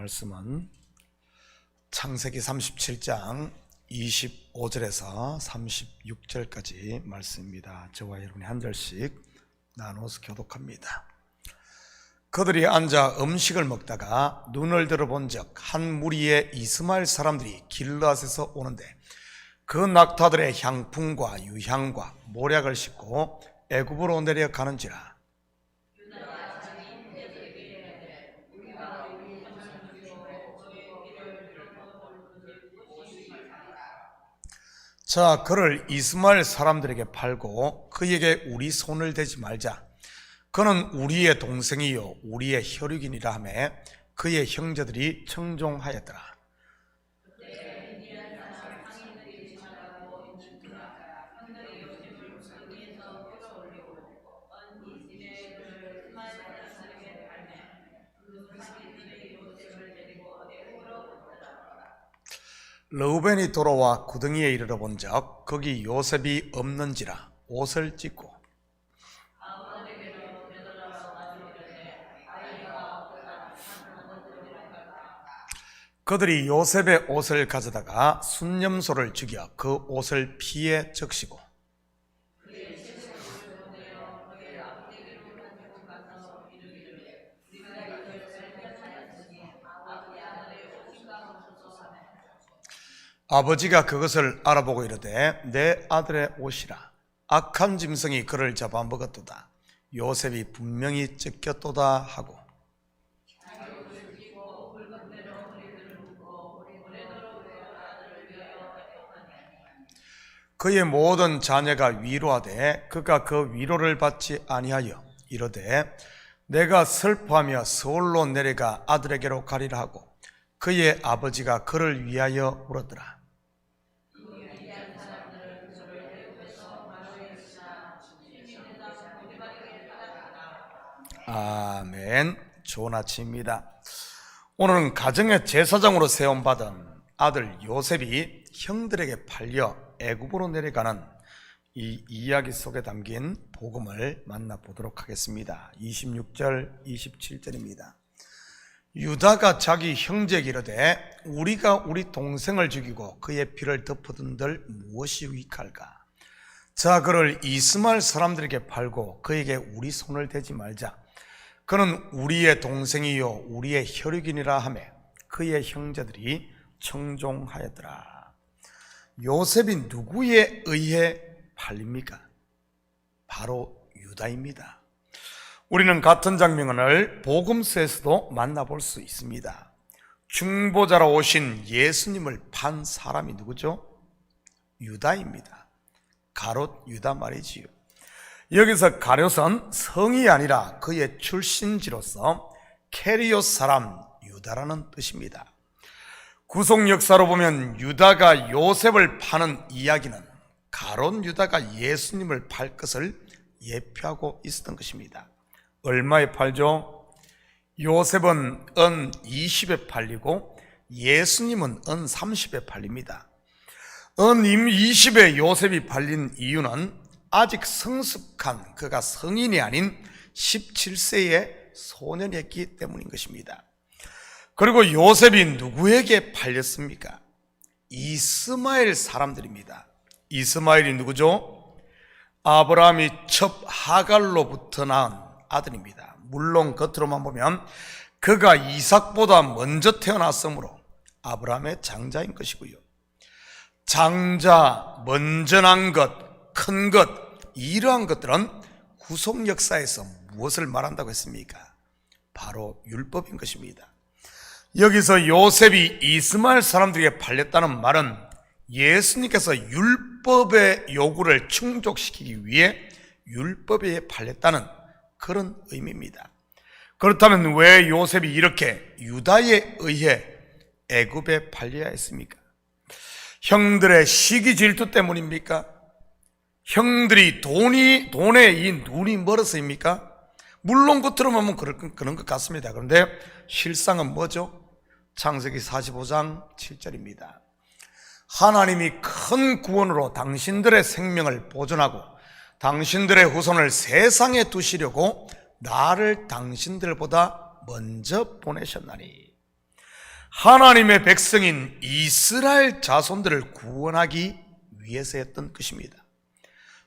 말씀은 창세기 37장 25절에서 36절까지 말씀입니다. 저와 여러분이 한 절씩 나눠서 교독합니다. 그들이 앉아 음식을 먹다가 눈을 들어본즉 한 무리의 이스마엘 사람들이 길르앗에서 오는데 그 낙타들의 향품과 유향과 모략을 싣고 애굽으로 내려가는지라. 자, 그를 이스마엘 사람들에게 팔고 그에게 우리 손을 대지 말자. 그는 우리의 동생이요 우리의 혈육이니라 하며 그의 형제들이 청종하였더라. 르우벤이 돌아와 구덩이에 이르러 본즉 거기 요셉이 없는지라 옷을 찢고 그들이 요셉의 옷을 가져다가 순념소를 죽여 그 옷을 피에 적시고 아버지가 그것을 알아보고 이르되 내 아들의 옷이라. 악한 짐승이 그를 잡아먹었도다. 요셉이 분명히 찢겼도다 하고 그의 모든 자녀가 위로하되 그가 그 위로를 받지 아니하여 이르되 내가 슬퍼하며 서울로 내려가 아들에게로 가리라 하고 그의 아버지가 그를 위하여 울었더라. 아멘. 좋은 아침입니다. 오늘은 가정의 제사장으로 세움받은 아들 요셉이 형들에게 팔려 애굽으로 내려가는 이 이야기 속에 담긴 복음을 만나보도록 하겠습니다. 26절 27절입니다. 유다가 자기 형제에게 이르되 우리가 우리 동생을 죽이고 그의 피를 덮어둔들 무엇이 유익할까? 자, 그를 이스마엘 사람들에게 팔고 그에게 우리 손을 대지 말자. 그는 우리의 동생이요 우리의 혈육이니라 하며 그의 형제들이 청종하였더라. 요셉이 누구에 의해 팔립니까? 바로 유다입니다. 우리는 같은 장면을 복음서에서도 만나볼 수 있습니다. 중보자로 오신 예수님을 판 사람이 누구죠? 유다입니다. 가롯 유다 말이지요. 여기서 가롯은 성이 아니라 그의 출신지로서 캐리옷 사람 유다라는 뜻입니다. 구속 역사로 보면 유다가 요셉을 파는 이야기는 가롯 유다가 예수님을 팔 것을 예표하고 있었던 것입니다. 얼마에 팔죠? 요셉은 은 20에 팔리고 예수님은 은 30에 팔립니다. 은 20에 요셉이 팔린 이유는 아직 성숙한 그가 성인이 아닌 17세의 소년이었기 때문인 것입니다. 그리고 요셉이 누구에게 팔렸습니까? 이스마엘 사람들입니다. 이스마엘이 누구죠? 아브라함이 첩 하갈로부터 낳은 아들입니다. 물론 겉으로만 보면 그가 이삭보다 먼저 태어났으므로 아브라함의 장자인 것이고요. 장자, 먼저 난 것, 큰 것, 이러한 것들은 구속 역사에서 무엇을 말한다고 했습니까? 바로 율법인 것입니다. 여기서 요셉이 이스마엘 사람들에게 팔렸다는 말은 예수님께서 율법의 요구를 충족시키기 위해 율법에 팔렸다는 그런 의미입니다. 그렇다면 왜 요셉이 이렇게 유다에 의해 애굽에 팔려야 했습니까? 형들의 시기 질투 때문입니까? 형들이 돈에 이 눈이 멀어서입니까? 물론 겉으로 보면 그런 것 같습니다. 그런데 실상은 뭐죠? 창세기 45장 7절입니다. 하나님이 큰 구원으로 당신들의 생명을 보존하고 당신들의 후손을 세상에 두시려고 나를 당신들보다 먼저 보내셨나니 하나님의 백성인 이스라엘 자손들을 구원하기 위해서였던 것입니다.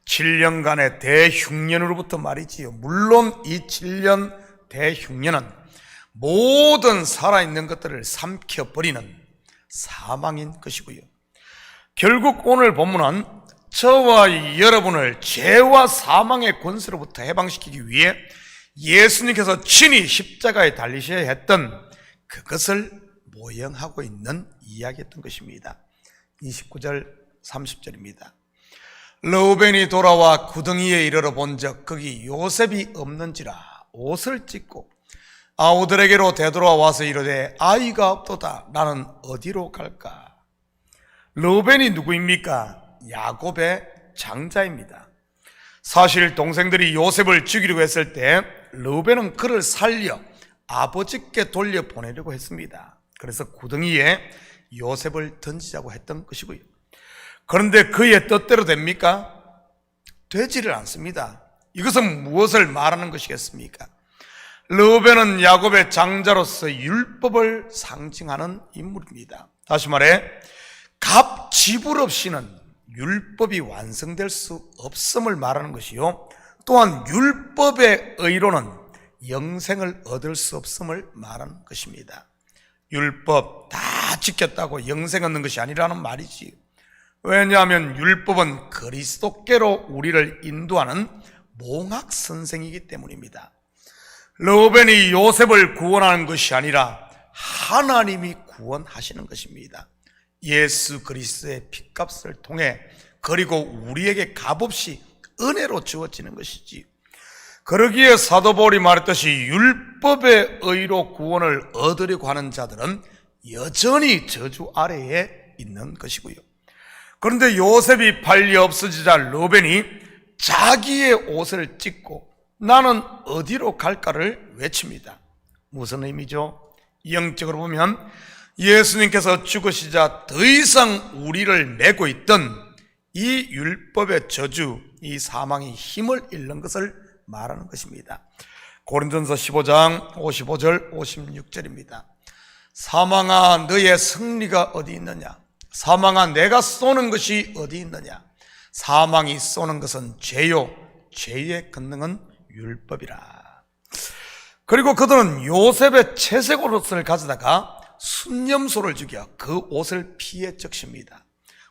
7년간의 대흉년으로부터 말이지요. 물론 이 7년 대흉년은 모든 살아있는 것들을 삼켜버리는 사망인 것이고요. 결국 오늘 본문은 저와 여러분을 죄와 사망의 권세로부터 해방시키기 위해 예수님께서 친히 십자가에 달리셔야 했던 그것을 모형하고 있는 이야기였던 것입니다. 29절 30절입니다. 르우벤이 돌아와 구덩이에 이르러 본즉 거기 요셉이 없는지라 옷을 찢고 아우들에게로 되돌아와서 이르되 아이가 없도다. 나는 어디로 갈까? 르우벤이 누구입니까? 야곱의 장자입니다. 사실 동생들이 요셉을 죽이려고 했을 때 르우벤은 그를 살려 아버지께 돌려보내려고 했습니다. 그래서 구덩이에 요셉을 던지자고 했던 것이고요. 그런데 그의 뜻대로 됩니까? 되지를 않습니다. 이것은 무엇을 말하는 것이겠습니까? 르우벤은 야곱의 장자로서 율법을 상징하는 인물입니다. 다시 말해 값 지불 없이는 율법이 완성될 수 없음을 말하는 것이요, 또한 율법의 의로는 영생을 얻을 수 없음을 말하는 것입니다. 율법 다 지켰다고 영생 얻는 것이 아니라는 말이지. 왜냐하면 율법은 그리스도께로 우리를 인도하는 몽학 선생이기 때문입니다. 르우벤이 요셉을 구원하는 것이 아니라 하나님이 구원하시는 것입니다. 예수 그리스도의 핏값을 통해, 그리고 우리에게 값없이 은혜로 주어지는 것이지. 그러기에 사도 바울이 말했듯이 율법의 의로 구원을 얻으려고 하는 자들은 여전히 저주 아래에 있는 것이고요. 그런데 요셉이 팔려 없어지자 르우벤이 자기의 옷을 찢고 나는 어디로 갈까를 외칩니다. 무슨 의미죠? 영적으로 보면 예수님께서 죽으시자 더 이상 우리를 메고 있던 이 율법의 저주, 이 사망이 힘을 잃는 것을 말하는 것입니다. 고린도전서 15장 55절 56절입니다. 사망아 너의 승리가 어디 있느냐? 사망아 내가 쏘는 것이 어디 있느냐? 사망이 쏘는 것은 죄요, 죄의 권능은 율법이라. 그리고 그들은 요셉의 채색 옷을 가져다가 순념소를 죽여 그 옷을 피해 적십니다.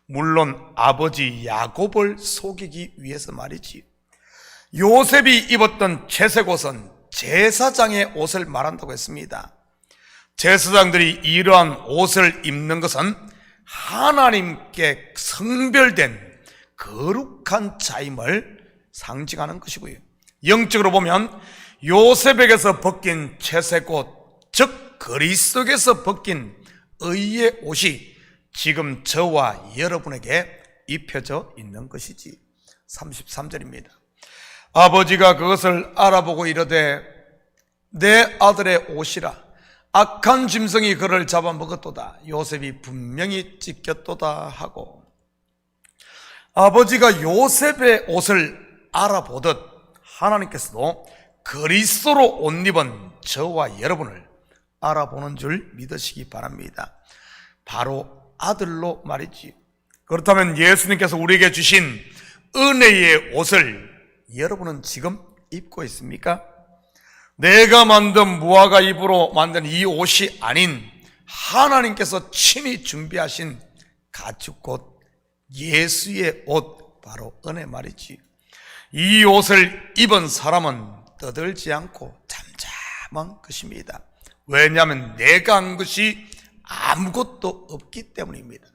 물론 아버지 야곱을 속이기 위해서 말이지. 요셉이 입었던 채색 옷은 제사장의 옷을 말한다고 했습니다. 제사장들이 이러한 옷을 입는 것은 하나님께 성별된 거룩한 자임을 상징하는 것이고요. 영적으로 보면 요셉에게서 벗긴 채색 옷, 즉 그리스도께서 벗긴 의의 옷이 지금 저와 여러분에게 입혀져 있는 것이지. 33절입니다. 아버지가 그것을 알아보고 이르되 내 아들의 옷이라. 악한 짐승이 그를 잡아먹었도다. 요셉이 분명히 찢겼도다 하고, 아버지가 요셉의 옷을 알아보듯 하나님께서도 그리스도로 옷 입은 저와 여러분을 알아보는 줄 믿으시기 바랍니다. 바로 아들로 말이지. 그렇다면 예수님께서 우리에게 주신 은혜의 옷을 여러분은 지금 입고 있습니까? 내가 만든 무화과 잎으로 만든 이 옷이 아닌 하나님께서 친히 준비하신 가죽옷, 예수의 옷, 바로 은혜 말이지. 이 옷을 입은 사람은 떠들지 않고 잠잠한 것입니다. 왜냐하면 내가 한 것이 아무것도 없기 때문입니다.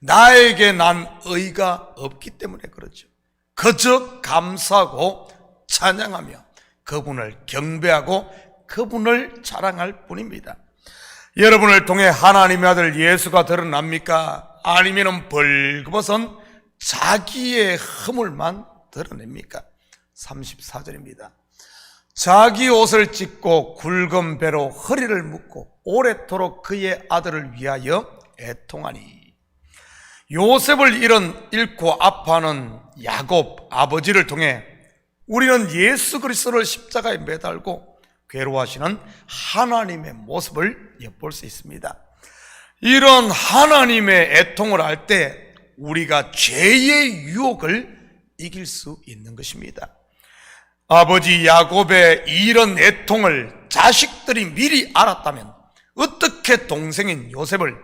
나에게 난 의가 없기 때문에 그렇죠. 그저 감사하고 찬양하며 그분을 경배하고 그분을 자랑할 뿐입니다. 여러분을 통해 하나님의 아들 예수가 드러납니까? 아니면 벌거벗은 자기의 허물만 드러냅니까? 34절입니다. 자기 옷을 찢고 굵은 배로 허리를 묶고 오래도록 그의 아들을 위하여 애통하니. 요셉을 잃고 아파하는 야곱 아버지를 통해 우리는 예수 그리스도를 십자가에 매달고 괴로워하시는 하나님의 모습을 엿볼 수 있습니다. 이런 하나님의 애통을 할 때 우리가 죄의 유혹을 이길 수 있는 것입니다. 아버지 야곱의 이런 애통을 자식들이 미리 알았다면 어떻게 동생인 요셉을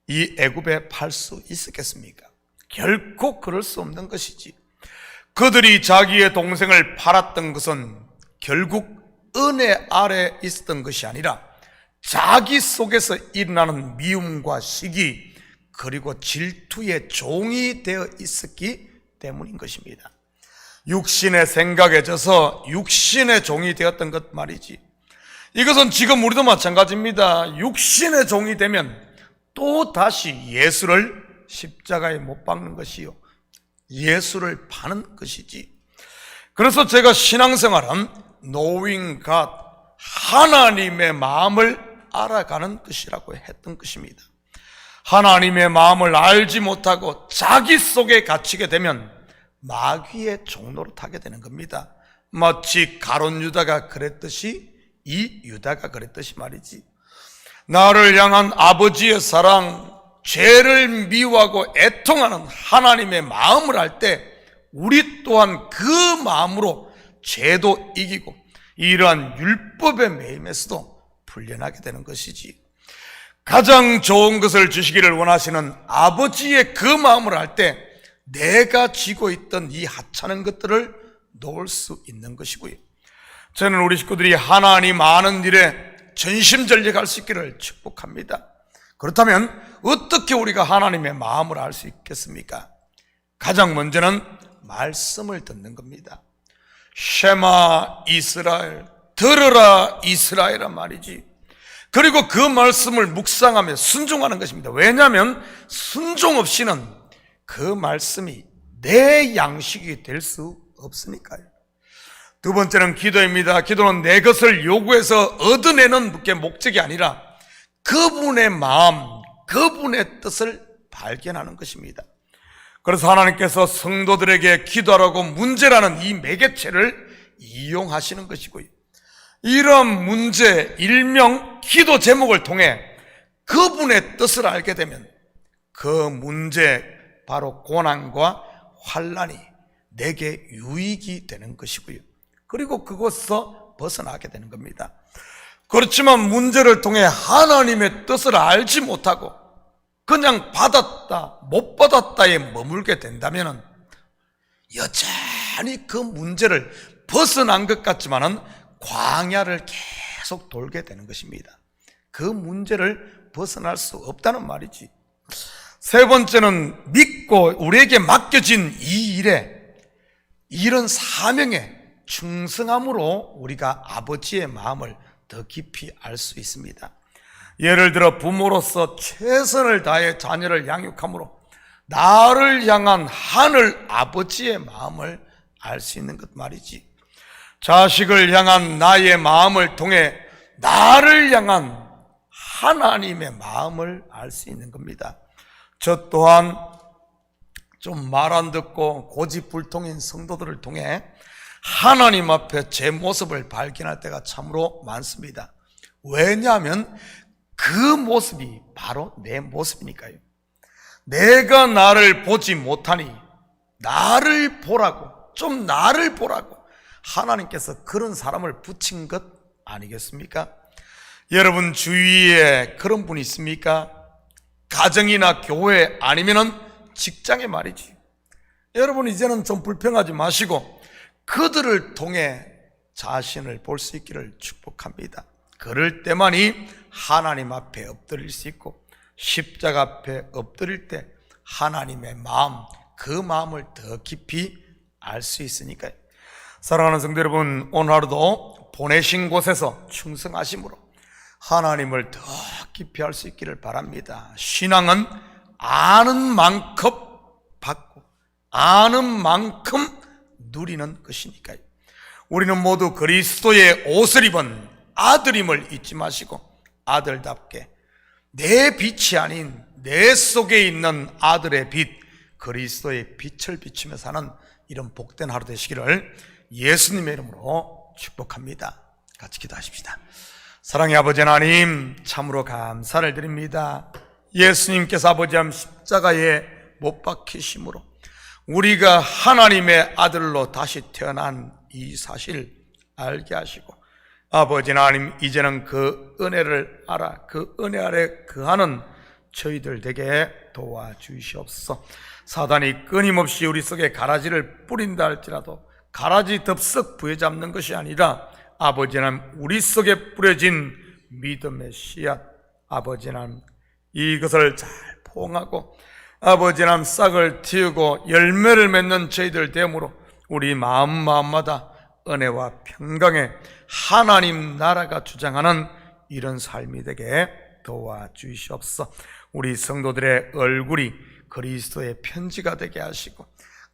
이 애굽에 팔 수 있었겠습니까? 결코 그럴 수 없는 것이지. 그들이 자기의 동생을 팔았던 것은 결국 은혜 아래 있었던 것이 아니라 자기 속에서 일어나는 미움과 시기 그리고 질투의 종이 되어 있었기 때문인 것입니다. 육신의 생각에 져서 육신의 종이 되었던 것 말이지. 이것은 지금 우리도 마찬가지입니다. 육신의 종이 되면 또 다시 예수를 십자가에 못 박는 것이요, 예수를 파는 것이지. 그래서 제가 신앙생활은 knowing God, 하나님의 마음을 알아가는 것이라고 했던 것입니다. 하나님의 마음을 알지 못하고 자기 속에 갇히게 되면 마귀의 종로로 타게 되는 겁니다. 마치 가룟 유다가 그랬듯이, 이 유다가 그랬듯이 말이지. 나를 향한 아버지의 사랑, 죄를 미워하고 애통하는 하나님의 마음을 알 때 우리 또한 그 마음으로 죄도 이기고 이러한 율법의 매임에서도 풀려나게 되는 것이지. 가장 좋은 것을 주시기를 원하시는 아버지의 그 마음을 알 때 내가 쥐고 있던 이 하찮은 것들을 놓을 수 있는 것이고요. 저는 우리 식구들이 하나님 아는 일에 전심전력할 수 있기를 축복합니다. 그렇다면 어떻게 우리가 하나님의 마음을 알 수 있겠습니까? 가장 먼저는 말씀을 듣는 겁니다. 쉐마 이스라엘, 들으라 이스라엘란 말이지. 그리고 그 말씀을 묵상하며 순종하는 것입니다. 왜냐하면 순종 없이는 그 말씀이 내 양식이 될 수 없으니까요. 두 번째는 기도입니다. 기도는 내 것을 요구해서 얻어내는 게 목적이 아니라 그분의 마음, 그분의 뜻을 발견하는 것입니다. 그래서 하나님께서 성도들에게 기도하라고 문제라는 이 매개체를 이용하시는 것이고요. 이런 문제, 일명 기도 제목을 통해 그분의 뜻을 알게 되면 그 문제, 바로 고난과 환난이 내게 유익이 되는 것이고요. 그리고 그곳에서 벗어나게 되는 겁니다. 그렇지만 문제를 통해 하나님의 뜻을 알지 못하고 그냥 받았다, 못 받았다에 머물게 된다면 여전히 그 문제를 벗어난 것 같지만은 광야를 계속 돌게 되는 것입니다. 그 문제를 벗어날 수 없다는 말이지. 세 번째는 믿고 우리에게 맡겨진 이 일에, 이런 사명에 충성함으로 우리가 아버지의 마음을 더 깊이 알 수 있습니다. 예를 들어 부모로서 최선을 다해 자녀를 양육함으로 나를 향한 하늘 아버지의 마음을 알 수 있는 것 말이지. 자식을 향한 나의 마음을 통해 나를 향한 하나님의 마음을 알 수 있는 겁니다. 저 또한 좀 말 안 듣고 고집불통인 성도들을 통해 하나님 앞에 제 모습을 발견할 때가 참으로 많습니다. 왜냐하면 그 모습이 바로 내 모습이니까요. 내가 나를 보지 못하니 나를 보라고, 좀 나를 보라고 하나님께서 그런 사람을 붙인 것 아니겠습니까? 여러분 주위에 그런 분이 있습니까? 가정이나 교회 아니면은 직장에 말이지. 여러분 이제는 좀 불평하지 마시고 그들을 통해 자신을 볼 수 있기를 축복합니다. 그럴 때만이 하나님 앞에 엎드릴 수 있고 십자가 앞에 엎드릴 때 하나님의 마음, 그 마음을 더 깊이 알 수 있으니까요. 사랑하는 성도 여러분, 오늘 하루도 보내신 곳에서 충성하심으로 하나님을 더 깊이 알 수 있기를 바랍니다. 신앙은 아는 만큼 받고 아는 만큼 누리는 것이니까요. 우리는 모두 그리스도의 옷을 입은 아들임을 잊지 마시고 아들답게 내 빛이 아닌 내 속에 있는 아들의 빛, 그리스도의 빛을 비추며 사는 이런 복된 하루 되시기를 예수님의 이름으로 축복합니다. 같이 기도하십시다. 사랑의 아버지 하나님, 참으로 감사를 드립니다. 예수님께서 아버지의 십자가에 못 박히심으로 우리가 하나님의 아들로 다시 태어난 이 사실 알게 하시고, 아버지 하나님, 이제는 그 은혜를 알아 그 은혜 아래 거하는 저희들 되게 도와주시옵소서. 사단이 끊임없이 우리 속에 가라지를 뿌린다 할지라도 가라지 덥석 부여잡는 것이 아니라 아버지 하나님, 우리 속에 뿌려진 믿음의 씨앗, 아버지 하나님, 이것을 잘 포옹하고 아버지 하나님, 싹을 틔우고 열매를 맺는 저희들 되므로 우리 마음마다 은혜와 평강의 하나님 나라가 주장하는 이런 삶이 되게 도와주시옵소서. 우리 성도들의 얼굴이 그리스도의 편지가 되게 하시고,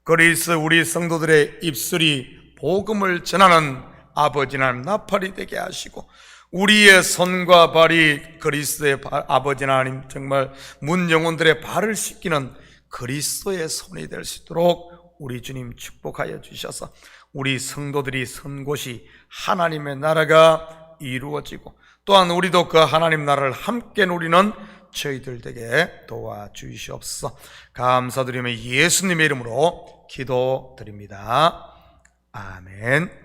그리스도 우리 성도들의 입술이 복음을 전하는 아버지 하나님 나팔이 되게 하시고, 우리의 손과 발이 그리스도의 아버지 하나님, 정말 문 영혼들의 발을 씻기는 그리스도의 손이 될 수 있도록 우리 주님 축복하여 주셔서 우리 성도들이 선 곳이 하나님의 나라가 이루어지고, 또한 우리도 그 하나님 나라를 함께 누리는 저희들 되게 도와주시옵소서. 감사드리며 예수님의 이름으로 기도드립니다. 아멘.